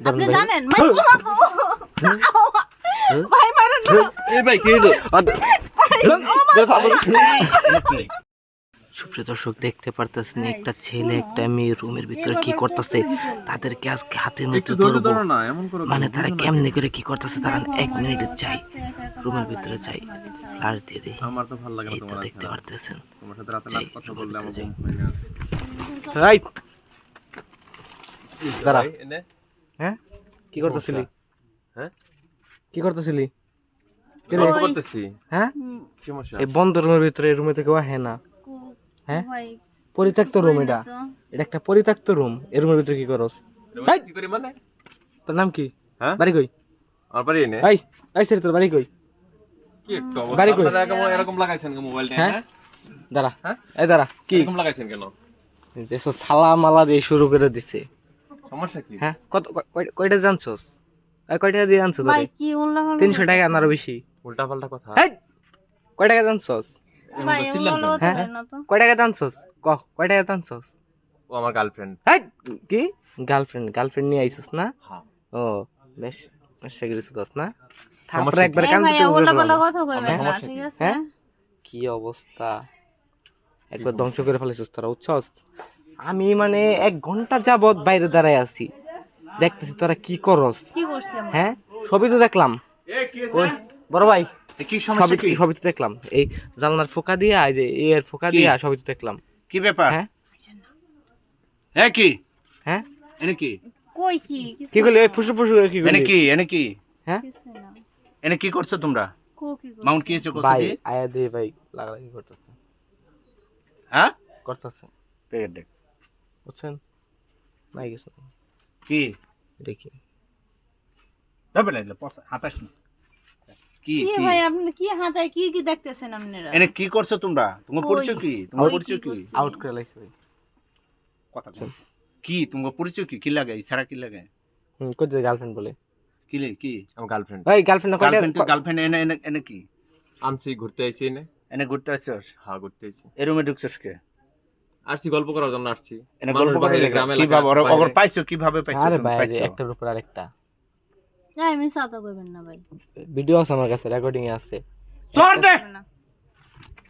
আপনি জানেন ভাই মারেন না এই ভাই কি হলো সুপ্রিয় দর্শক দেখতে পারতেছেন একটা ছেলে একটা মেয়ে রুমের ভিতরে কি করতেছে তাদেরকে আজকে হাতের মধ্যে ধরবো মানে তারা কেমনে করে কি করতেছে তারা 1 মিনিটে চাই রুমের ভিতরে চাই ফ্লাশ দিয়ে দেই আমার তো ভালো লাগে না এই তো তোমার দেখতে পারতেছেন তোমার সাথে রাতে রাত কথা বললে আমার ঘুম রাইট দাঁড়া এনে হ্যাঁ কি করতেছিলি হ্যাঁ কি করতেছিলি গল্প করতেছি হ্যাঁ কি সমস্যা এই বন্ধ রুমের ভিতরে রুমে থেকে ওঠে না হ্যাঁ পরিত্যক্ত রুম এটা এটা একটা পরিত্যক্ত রুম এর রুমের ভিতরে কি করস কি করি মানে তোর নাম কি হ্যাঁ বাড়ি কই আমার বাড়ি এনে এই এই সেরি তোর বাড়ি কই কি একটু বাড়ি অবস্থা কই? আপনারা এরকম লাগাইছেন কেন মোবাইলটা হ্যাঁ? হ্যাঁ দাঁড়া হ্যাঁ? এই দাঁড়া কি এরকম লাগাইছেন কেন দেশো সালা মালা দিয়ে শুরু করে দিছে সমস্যা কি হ্যাঁ কত কয়টা জানছস কয়টা দিয়ে জানছস ভাই কি উল্লাহ 300 টাকা আনারও বেশি উল্টা পাল্টা কথা এই কয় টাকা জানছস ভাই উল্লাহ হ্যাঁ? হতে না তো কয় টাকা জানছস কয় টাকা জানছস ও আমার গার্লফ্রেন্ড এই কি গার্লফ্রেন্ড নিয়ে আইছস না হ্যাঁ ও বেশ সেগুলো দোস না তারপরে সমস্যা একবার এই কান ভাই পেতে উল্লাহ পাল্লা কথা কইবেন না সমস্যা ঠিক কি? আছে হ্যাঁ? কি অবস্থা একবার ধ্বংস করে ফেলেছিস তোরা বুঝছস আমি মানে 1 ঘন্টা যাবত বাইরে দাঁড়ায় আছি দেখতেছি তোরা কি করস কি করছে আমরা? হ্যাঁ সবই তো দেখলাম ওই বড় ভাই কি সমস্যা কি সবই তো দেখলাম এই জানলার ফোকা দিয়া এই যে এর ফোকা কি? দিয়া সবই তো দেখলাম কি ব্যাপার হ্যাঁ হ্যাঁ কি হ্যাঁ এনে কি কই কি কি করলি ওই ফুসু করে কি এনে করলি কি এনে কি হ্যাঁ কিছু না এনে কি করছো তোমরা কো কি করছে? মাউন্ট কি হয়েছে করছো ভাই দিয়ে আয়া দে ভাই লাগালাগি করতেছে হ্যাঁ করতেছে পেট দেখ বুঝছেন নাই কিছু কি এটা কি তবে না পয়সা হাতাস না কি কি কি ভাই আপনি কি হাতায় কি কি দেখতেছেন আপনারা এনে কি করছো তোমরা তোমার ওই, পরিচয় কি তোমার ওই কি পরিচয় কি করছে? আউট করে লাইছে ভাই কথা বল। কি তোমার পরিচয় কি কি লাগে ইশারা কি লাগে কই যে গার্লফ্রেন্ড বলে কি লাগে কি আমার গার্লফ্রেন্ড ভাই গার্লফ্রেন্ড কয়টা গার্লফ্রেন্ড তো গার্লফ্রেন্ড এনে এনে এনে কি আনছি ঘুরতে আইছি এনে এনে ঘুরতে আসছস হ্যাঁ ঘুরতে আইছি এই রুমে ঢুকছস কে আসছি গল্প করার জন্য আসছি এনে মানুষ গল্প করে বাইরে, লাগে গ্রামে কিভাবে এলাকা, ওর বাইরে। পাইছো কিভাবে পাইছো আরে তুমি ভাই পাইছো একটার উপর আরেকটা না আমি সাতা কইবেন না ভাই ভিডিও আছে আমার কাছে রেকর্ডিং এ আছে চল দে না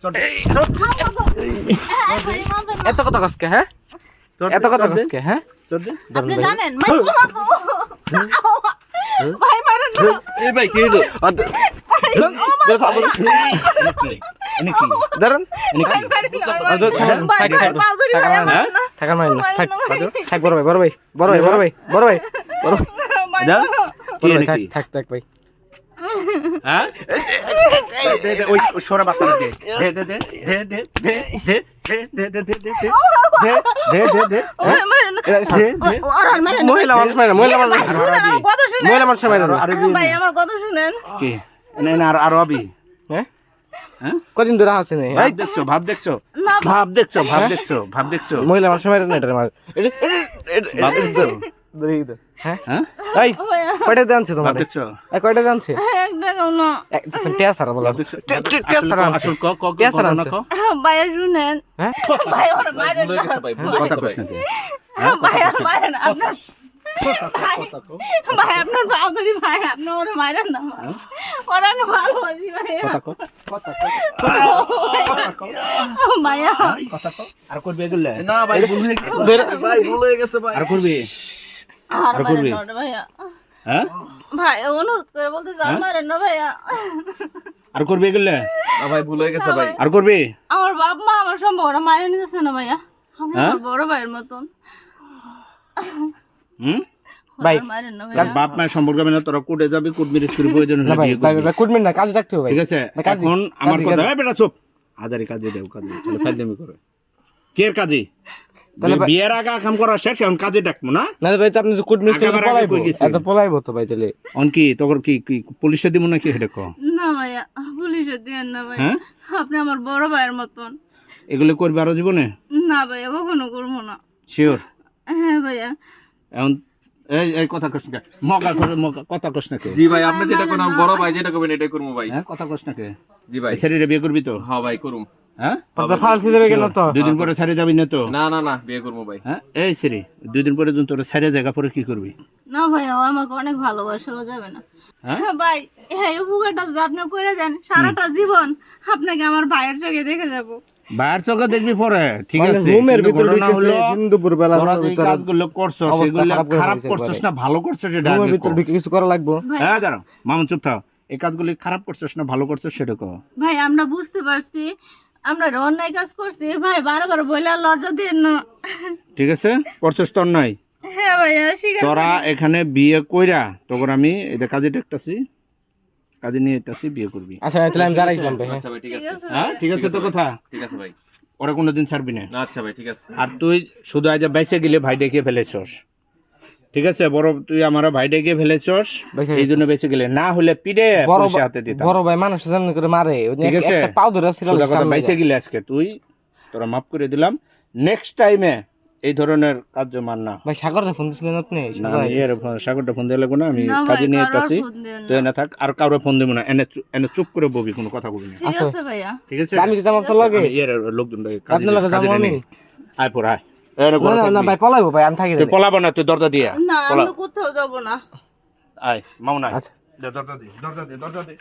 চল দে ভাই মারবেন না। এত কথা কসকে হ্যাঁ চল এত কথা কসকে হ্যাঁ চল দে আপনি জানেন ভাই মারেন না এই ভাই কি হলো এনে কি দাঁড়ান এনে কি ভাই পাও ধরি ভাই মারেন না থাকা মারেন না থাক ভাই থাক বড় ভাই বড় ভাই বড় ভাই বড় ভাই বড় ভাই বড় ভাই দাও কি ভাই এনে থাক কি থাক থাক ভাই হ্যাঁ দে দে ওই ওই সরা বাচ্চাটা দে দে দে দে দে দে দে দে দে দে দে দে দে দে ভাই মারেন না দে দে ওরা মারেন না মহিলা মানুষ মারেন মহিলা মানুষ শুনেন, আমার কথা শুনেন মহিলা মানুষ মারেন না। আরে ভাই আমার কথা শুনেন কি এনে এনে আর আবি হ্যাঁ হ্যাঁ কদিন ধরে আছে নেই ভাব দেখছো ভাব দেখছো না ভাব দেখছো ভাব দেখছো ভাব দেখছো মহিলা মানুষ মারেন না এটা মার ভাব দেখছো ধরে ইদে হ্যাঁ হ্যাঁ এই কয়টা জানছে ভাব তোমার দেখছো এই কয়টা জানছে একটা গাও না টিয়া সারা বলা ভাব দেখছো টিয়া সারা আনছে আসল ক ক টিয়া সারা না আনছে ক ভাই শুনেন হ্যাঁ ভাই ওরা মারেন ভুলে না গেছে ভাই ভুলে কথা গেছে কইছ ভাই না ভাই আর মারেন না আপনার ভাই আপনার পাও ধরি ভাই আপনি ওরা মারেন না ওরা আমি ভালোবাসি ভাই কথা ক কথা ক ভাইয়া কথা ক আর করবে এগুলা না ভাই ভুল হয়ে গেছে ভাই ভুল হয়ে গেছে ভাই আর করবে আর আর মারেন করবি? না ওরা ভাইয়া হ্যাঁ ভাই অনুরোধ করে বলতেছে আর মারেন না ভাইয়া আর করবে এগুলা না ভাই ভুল হয়ে গেছে ভাই আর করবে আমার বাপ মা আমার সম্ভব ওরা মারে নিতেছে না ভাইয়া আমি হ্যাঁ? আমার বড় ভাইয়ের মতন হুম ভাই, ওরা মারেন না তার ভাইয়া বাপ মায়ের সম্পর্ক হবে না তোরা কোর্টে যাবি কোর্ট ম্যারেজ করে প্রয়োজন না হলে ভাই বিয়ে ভাই করবি ভাই কুটমিন না কাজ রাখতে হবে ভাই ঠিক আছে না, কাজী, এখন আমার কাজী, কথা কাজী। এই বেটা চুপ হাজারি কাজে দেও কাজে তাহলে ফাইলদামি করে কে কাজে তাহলে ভাই- বিয়ের আগে কাম করা শেষ এখন কাজে ডাকবো না না ভাই তো আপনি যে কুটমিন আগে আবার আগে পলাইবো কই গেছি? এত পলাইবো তো ভাই তাহলে অন কি তোর কি কি পুলিশে দিব নাকি এটা ক না ভাইয়া পুলিশে দেন না ভাইয়া হ্যাঁ আপনি আমার বড় ভাইয়ের মতন এগুলো করবে আরো জীবনে না ভাইয়া কখনো করবো না শিওর হ্যাঁ ভাইয়া এখন এই এই কথা কস না মগা করে মগা কথা কস না কে জি ভাই আপনি যেটা কোন বড় ভাই যেটা করবেন এটাই করবো ভাই হ্যাঁ কথা কস না কে জি ভাই ছেড়ে বিয়ে করবি তো হ্যাঁ ভাই করুম হ্যাঁ পর্দা ফালসি যাবে কেন তো? 2 দিন পরে ছেড়ে যাবি না তো? না না না বিয়ে করবো ভাই। হ্যাঁ এই সিরি 2 দিন পরে যখন তোর ছেড়ে জায়গা পরে কি করবি? না ভাই ও আমাকে অনেক ভালোবাসে, ও যাবে না। হ্যাঁ? ভাই এই উপকারটা যদি আপনি করে দেন, সারাটা জীবন আপনাকে আমার ভাইয়ের চোখে দেখে যাব। বাইরের চোখে দেখবি পরে, ঠিক মানে আছে? রুমের কিন্তু ভিতরে ঘটনা ঢুকেছে হলো, দিন দুপুর বেলা তোরা রুমের যে ভিতরে কাজগুলো করছো অবস্থা সেগুলো খারাপ করে খারাপ ফেলেছে করছিস একবারে। না ভালো করছিস সেটা রুমের আগে ভিতরে কও। ঢুকে কিছু করা লাগবে। ভাই হ্যাঁ দাঁড়াও মামুন চুপ থাও, এই কাজগুলি খারাপ করছিস না ভালো করছিস সেটা কও। ভাই আমরা বুঝতে পারছি আমরা অন্যায় কাজ করছি, ভাই বারবার বলে লজ্জা দিন না। ঠিক আছে করছিস তোর নাই? হ্যাঁ ভাইয়া স্বীকার তোরা এখানে বিয়ে কইরা তখন আমি এদের কাজে দেখতাছি, কাজে নিয়ে যেতেছি, বিয়ে করবি। আচ্ছা তাহলে আমি দাঁড়াইছিলাম ভাই। আচ্ছা ভাই ঠিক ঠিক আছে। আছে হ্যাঁ ঠিক আছে তো কথা, ঠিক আছে ভাই। ওরা কোনোদিন ছাড়বি না। না আচ্ছা ভাই ঠিক আছে। আর তুই শুধু আজ বাইসে গেলে ভাই ডেকে ফেলেছস, ঠিক আছে? বড় তুই আমার ভাই ডেকে ফেলেছস, বাইসে এই জন্য বেঁচে গেলে, না হলে পিড়ে বড় পুলিশের হাতে দিতাম। বড় ভাই মানুষ সামনে করে মারে, ওই যে ঠিক আছে? একটা পাও ধরে ছিল সোজা কথা বাইসে গেলে আজকে তুই তোরা মাফ করে দিলাম, নেক্সট টাইমে এই ধরনের কাজ মান না। ভাই সাগরে ফোন দিছিলেন আপনি? না আমি এর সাগরটা ফোন দিয়ে লাগবো না, আমি না ভাই, কাজে নিয়ে কারোর যেতেছি, ফোন দিয়েন তুই না। না থাক, আর কারো ফোন দেবো না, এনে চুপ করে ববি, কোনো কথা বলবি না, ঠিক আচ্ছা। আছে ভাইয়া। ঠিক আছে? আমি কি আমার তো লাগে আমি এর লোকজন আপনার লগে যাবো আমি? আয় পর আয়, না না ভাই পলাইবো ভাই, আমি থাকি তুই পলাবো না, তুই দরজা দিয়া না পলা। আমি কোথাও যাব না। আয় মামুন আয়, আচ্ছা। দরজা দে, দরজা দে, দরজা দে।